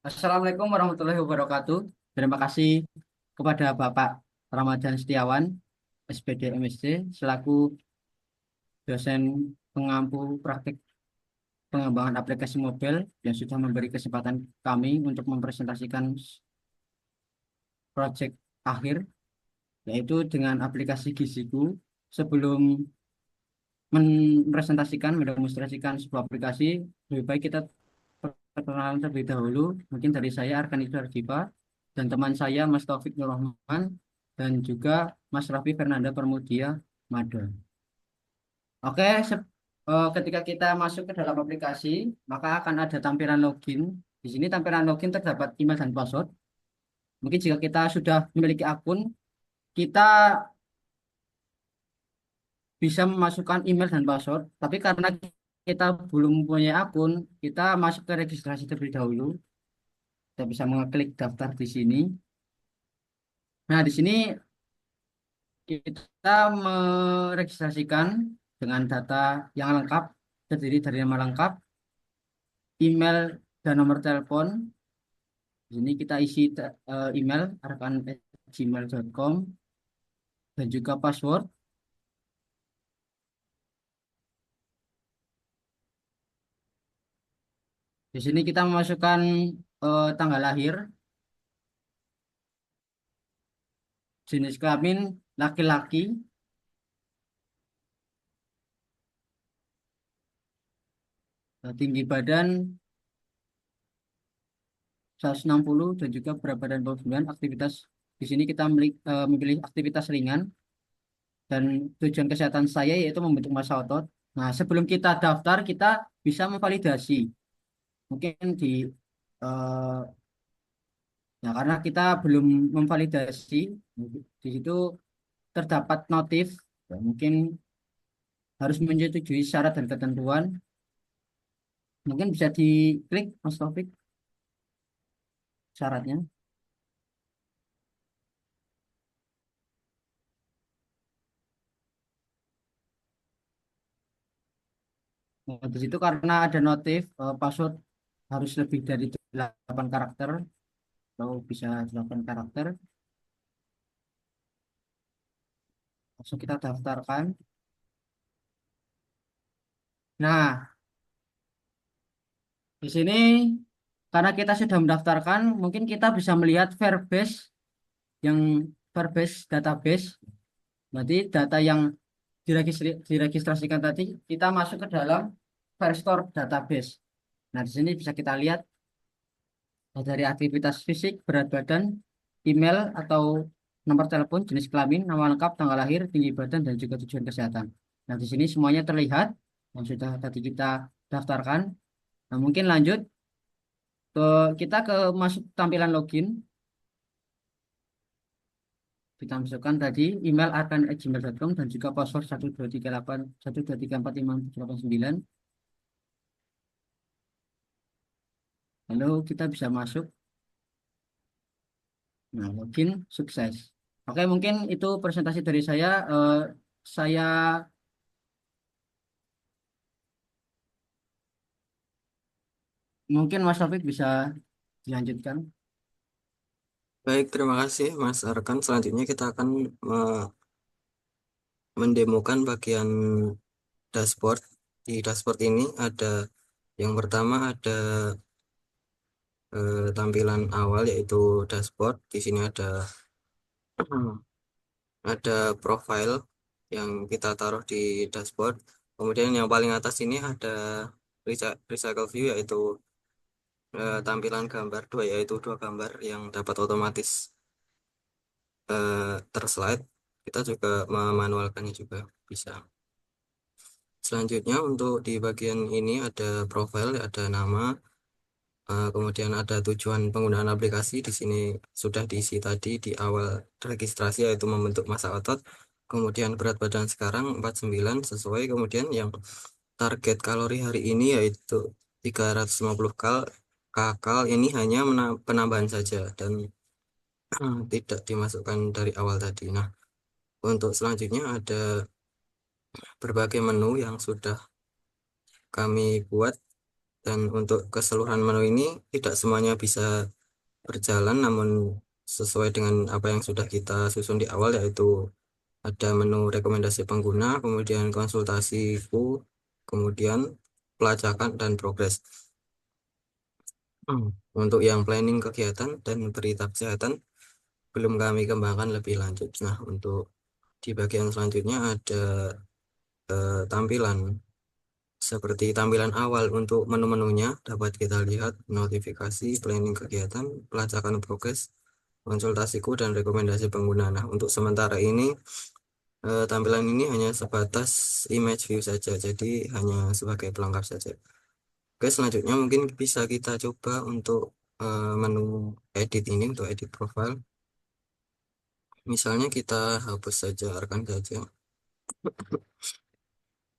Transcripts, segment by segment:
Assalamualaikum warahmatullahi wabarakatuh. Terima kasih kepada Bapak Ramadhan Setiawan, SPD MSc, selaku dosen pengampu praktik pengembangan aplikasi mobile yang sudah memberi kesempatan kami untuk mempresentasikan proyek akhir, yaitu dengan aplikasi Giziku. Sebelum mendemonstrasikan sebuah aplikasi, lebih baik kita perkenalan terlebih dahulu. Mungkin dari saya Arkan Iswar Dipa dan teman saya Mas Taufik Nur Rahman dan juga Mas Raffi Fernanda Permudia Mada. Oke, ketika kita masuk ke dalam aplikasi, maka akan ada tampilan login. Di sini tampilan login terdapat email dan password. Mungkin jika kita sudah memiliki akun, kita bisa memasukkan email dan password. Tapi karena kita belum punya akun, kita masuk ke registrasi terlebih dahulu. Kita bisa mengeklik daftar di sini. Nah, di sini kita meregistrasikan dengan data yang lengkap, terdiri dari nama lengkap, email, dan nomor telepon. Di sini kita isi email arkan@gmail.com dan juga password. Di sini kita memasukkan tanggal lahir, jenis kelamin laki-laki, tinggi badan 160 dan juga berat badan 29. Aktivitas di sini kita memilih aktivitas ringan dan tujuan kesehatan saya yaitu membentuk massa otot. Nah, sebelum kita daftar, kita bisa memvalidasi. Mungkin eh, ya karena kita belum memvalidasi, di situ terdapat notif, ya, mungkin harus menyetujui syarat dan ketentuan. Mungkin bisa diklik, Mas Taufik, syaratnya. Nah, di situ karena ada notif, password harus lebih dari 8 karakter, atau bisa 8 karakter. Langsung kita daftarkan. Nah, di sini karena kita sudah mendaftarkan, mungkin kita bisa melihat yang Firebase database. Berarti data yang diregistrasikan tadi kita masuk ke dalam Firestore database. Nah, di sini bisa kita lihat dari aktivitas fisik, berat badan, email atau nomor telepon, jenis kelamin, nama lengkap, tanggal lahir, tinggi badan, dan juga tujuan kesehatan. Nah, di sini semuanya terlihat yang sudah tadi kita daftarkan. Nah, mungkin lanjut ke kita ke masuk tampilan login. Kita masukkan tadi email arkan@gmail.com dan juga password 1238 1234579. Lalu kita bisa masuk. Nah, login sukses. Oke, mungkin itu presentasi dari saya. Saya mungkin Mas Taufik bisa dilanjutkan. Baik, terima kasih Mas Arkan. Selanjutnya kita akan mendemokan bagian dashboard. Di dashboard ini ada yang pertama ada tampilan awal yaitu dashboard. Di sini ada ada profile yang kita taruh di dashboard. Kemudian yang paling atas ini ada recycle view yaitu tampilan gambar dua yaitu dua gambar yang dapat otomatis terslide. Kita juga memanualkannya juga bisa. Selanjutnya untuk di bagian ini ada profile, ada nama, kemudian ada tujuan penggunaan aplikasi. Di sini sudah diisi tadi di awal registrasi yaitu membentuk massa otot. Kemudian berat badan sekarang 49 sesuai. Kemudian yang target kalori hari ini yaitu 350 kal ini hanya penambahan saja dan tidak dimasukkan dari awal tadi. Nah, untuk selanjutnya ada berbagai menu yang sudah kami buat. Dan untuk keseluruhan menu ini tidak semuanya bisa berjalan, namun sesuai dengan apa yang sudah kita susun di awal, yaitu ada menu rekomendasi pengguna, kemudian konsultasiku, kemudian pelacakan dan progres. Untuk yang planning kegiatan dan berita kesehatan belum kami kembangkan lebih lanjut. Nah, untuk di bagian selanjutnya ada tampilan. Seperti tampilan awal untuk menu-menunya dapat kita lihat notifikasi, planning kegiatan, pelacakan progres, konsultasiku, dan rekomendasi pengguna. Nah, untuk sementara ini tampilan ini hanya sebatas image view saja, jadi hanya sebagai pelengkap saja. Oke, selanjutnya mungkin bisa kita coba untuk menu edit ini, untuk edit profile. Misalnya kita hapus saja rekan saja.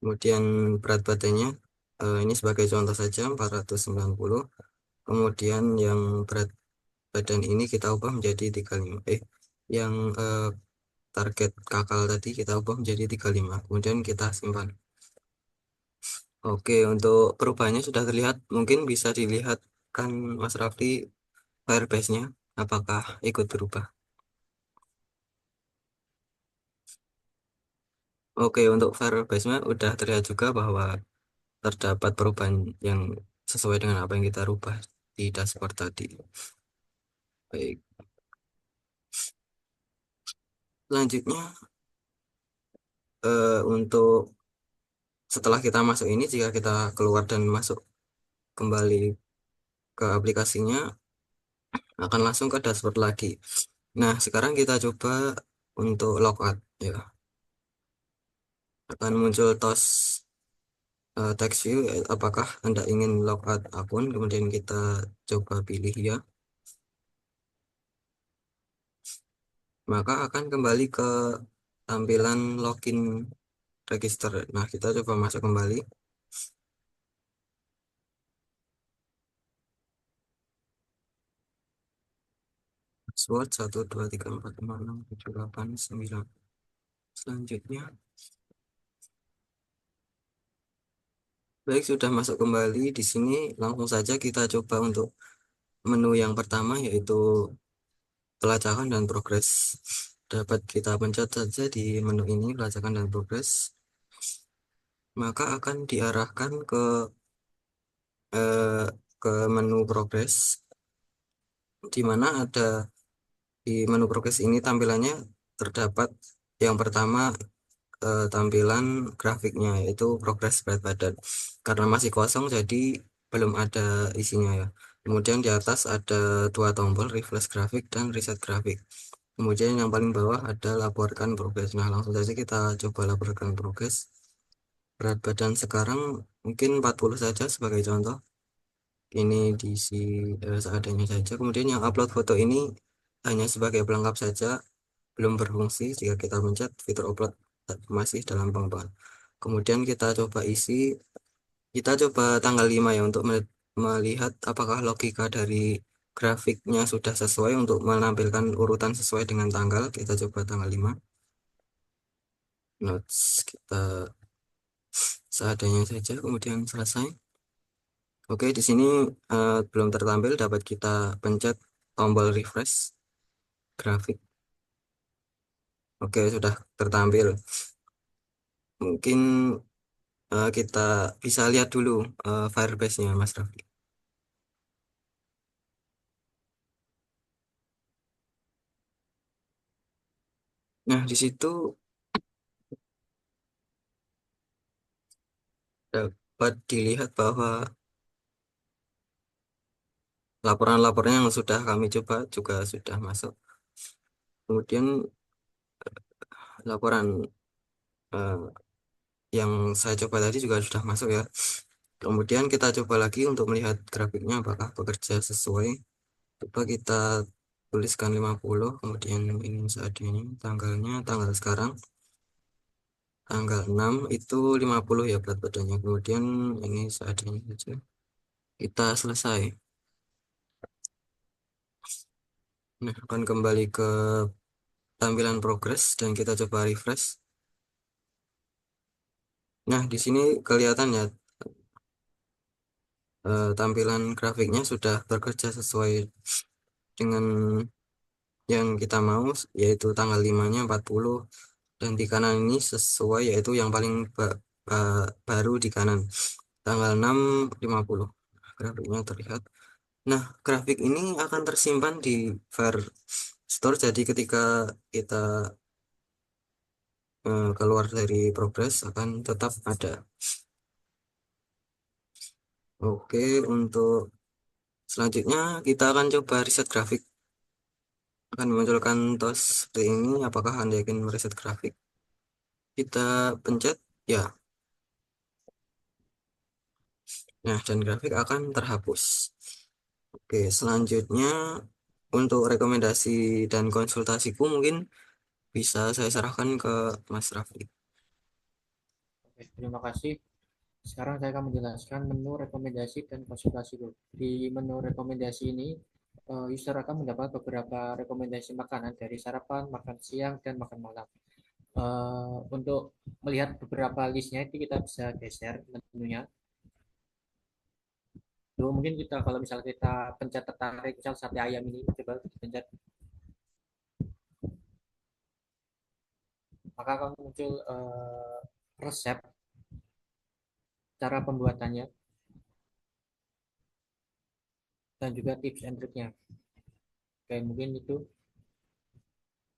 Kemudian berat badannya ini sebagai contoh saja 490. Kemudian yang berat badan ini kita ubah menjadi 35. Yang target kakal tadi kita ubah menjadi 35. Kemudian kita simpan. Oke, untuk perubahannya sudah terlihat. Mungkin bisa dilihat kan Mas Rafli Firebase-nya apakah ikut berubah. Oke, untuk Firebase-nya udah terlihat juga bahwa terdapat perubahan yang sesuai dengan apa yang kita rubah di dashboard tadi. Baik, selanjutnya untuk setelah kita masuk ini, jika kita keluar dan masuk kembali ke aplikasinya, akan langsung ke dashboard lagi. Nah, sekarang kita coba untuk logout ya. Akan muncul tos text view, apakah Anda ingin logout akun, kemudian kita coba pilih ya. Maka akan kembali ke tampilan login register. Nah, kita coba masuk kembali. Password 123456789. Selanjutnya, baik, sudah masuk kembali di sini. Langsung saja kita coba untuk menu yang pertama, yaitu pelacakan dan progres. Dapat kita pencet saja di menu ini, pelacakan dan progres. Maka akan diarahkan eh, ke menu progres, di mana ada di menu progres ini tampilannya terdapat yang pertama tampilan grafiknya, yaitu progres berat badan. Karena masih kosong jadi belum ada isinya ya. Kemudian di atas ada dua tombol, refresh grafik dan reset grafik. Kemudian yang paling bawah ada laporkan progres. Nah, langsung saja kita coba laporkan progres. Berat badan sekarang mungkin 40 saja sebagai contoh. Ini diisi seadanya saja. Kemudian yang upload foto ini hanya sebagai pelengkap saja, belum berfungsi. Jika kita mencet fitur upload masih dalam pengembangan. Kemudian kita coba isi, kita coba tanggal 5 ya, untuk melihat apakah logika dari grafiknya sudah sesuai untuk menampilkan urutan sesuai dengan tanggal. Kita coba tanggal 5. Notes kita seadanya saja, kemudian selesai. Oke, di sini belum tertampil, dapat kita pencet tombol refresh grafik. Oke, sudah tertampil. Mungkin kita bisa lihat dulu Firebase-nya, Mas Raffi. Nah, di situ dapat dilihat bahwa laporan-laporan yang sudah kami coba juga sudah masuk. Kemudian laporan eh, yang saya coba tadi juga sudah masuk ya. Kemudian kita coba lagi untuk melihat grafiknya apakah bekerja sesuai. Coba kita tuliskan 50, kemudian ini seadanya, tanggalnya, tanggal sekarang, tanggal 6 itu 50 ya berat badannya. Kemudian ini seadanya saja. Kita selesai. Nah, akan kembali ke tampilan progres dan kita coba refresh. Nah, di sini kelihatan ya tampilan grafiknya sudah bekerja sesuai dengan yang kita mau, yaitu tanggal 5-nya 40, dan di kanan ini sesuai, yaitu yang paling baru di kanan, tanggal 6 50 grafiknya terlihat. Nah, grafik ini akan tersimpan di Firestore, jadi ketika kita keluar dari progres akan tetap ada. Oke, untuk selanjutnya kita akan coba riset grafik. Akan memunculkan tos seperti ini, apakah Anda yakin mereset grafik? Kita pencet ya. Nah, dan grafik akan terhapus. Oke, selanjutnya untuk rekomendasi dan konsultasiku mungkin bisa saya serahkan ke Mas Rafli. Oke, terima kasih. Sekarang saya akan menjelaskan menu rekomendasi dan konsultasi dulu. Di menu rekomendasi ini, user akan mendapat beberapa rekomendasi makanan dari sarapan, makan siang, dan makan malam. Untuk melihat beberapa listnya itu kita bisa geser menunya. Dulu mungkin kita kalau misalnya kita pencet tertarik, misal sate ayam ini, coba pencet, maka akan muncul resep, cara pembuatannya, dan juga tips and triknya. Kayak mungkin itu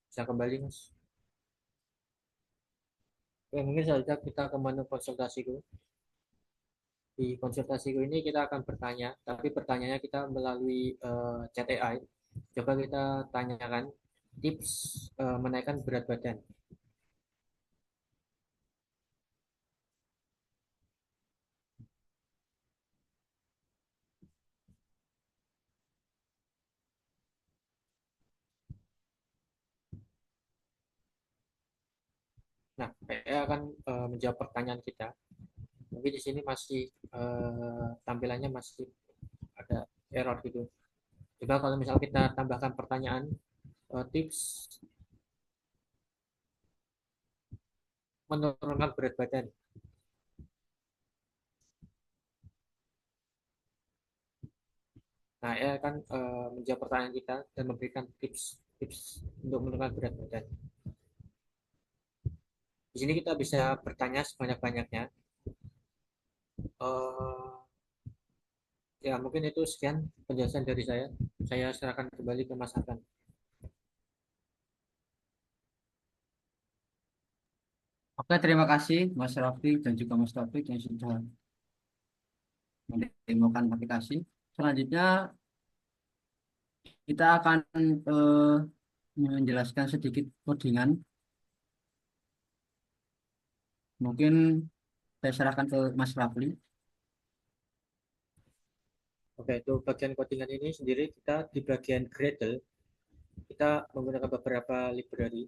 bisa kembali, Mas. Oke, mungkin saja kita ke menu konsultasiku. Di konsultasiku ini kita akan bertanya, tapi pertanyaannya kita melalui chat AI. Coba kita tanyakan tips menaikkan berat badan. Nah, AI akan menjawab pertanyaan kita. Mungkin di sini masih tampilannya masih ada error gitu. Coba kalau misal kita tambahkan pertanyaan tips menurunkan berat badan. Nah, AI akan menjawab pertanyaan kita dan memberikan tips untuk menurunkan berat badan. Di sini kita bisa bertanya sebanyak-banyaknya. Uh, ya, mungkin itu sekian penjelasan dari saya. Saya serahkan kembali ke Mas Hakan. Oke, terima kasih Mas Raffi dan juga Mas Taufik yang sudah mendemokan aplikasi. Selanjutnya kita akan menjelaskan sedikit codingan. Mungkin saya serahkan ke Mas Rafli. Oke, itu bagian codingan ini sendiri kita di bagian Gradle, kita menggunakan beberapa library.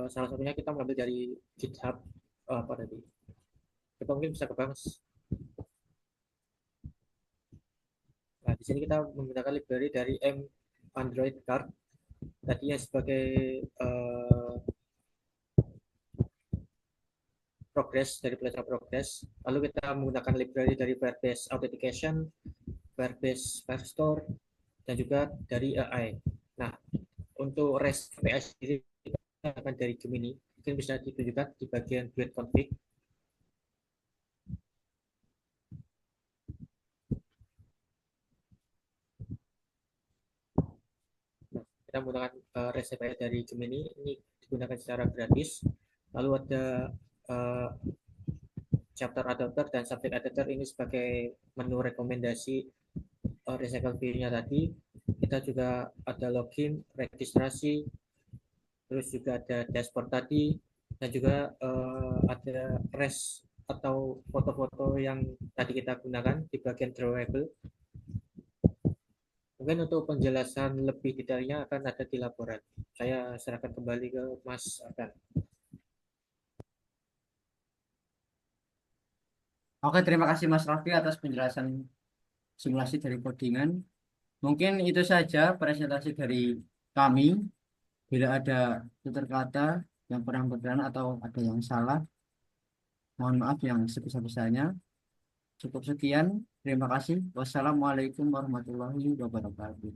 Salah satunya kita mengambil dari GitHub. Apa tadi? Kita mungkin bisa ke Bangs. Nah, di sini kita menggunakan library dari Android Card. Tadinya sebagai progress dari pelajar progress. Lalu kita menggunakan library dari Firebase Authentication, Firebase Firestore, dan juga dari AI. Nah, untuk REST API sendiri kita akan dari Gemini. Mungkin bisa ditunjukkan di bagian build config. Nah, kita menggunakan REST API dari Gemini. Ini digunakan secara gratis. Lalu ada chapter adapter dan subject editor ini sebagai menu rekomendasi recycle view-nya tadi. Kita juga ada login, registrasi, terus juga ada dashboard tadi, dan juga ada res atau foto-foto yang tadi kita gunakan di bagian drawable. Mungkin untuk penjelasan lebih detailnya akan ada di laporan. Saya serahkan kembali ke Mas Akan. Oke, terima kasih Mas Raffi atas penjelasan simulasi dari codingan. Mungkin itu saja presentasi dari kami. Bila ada tutur kata yang kurang berkenan atau ada yang salah, mohon maaf yang sebesar-besarnya. Cukup sekian. Terima kasih. Wassalamualaikum warahmatullahi wabarakatuh.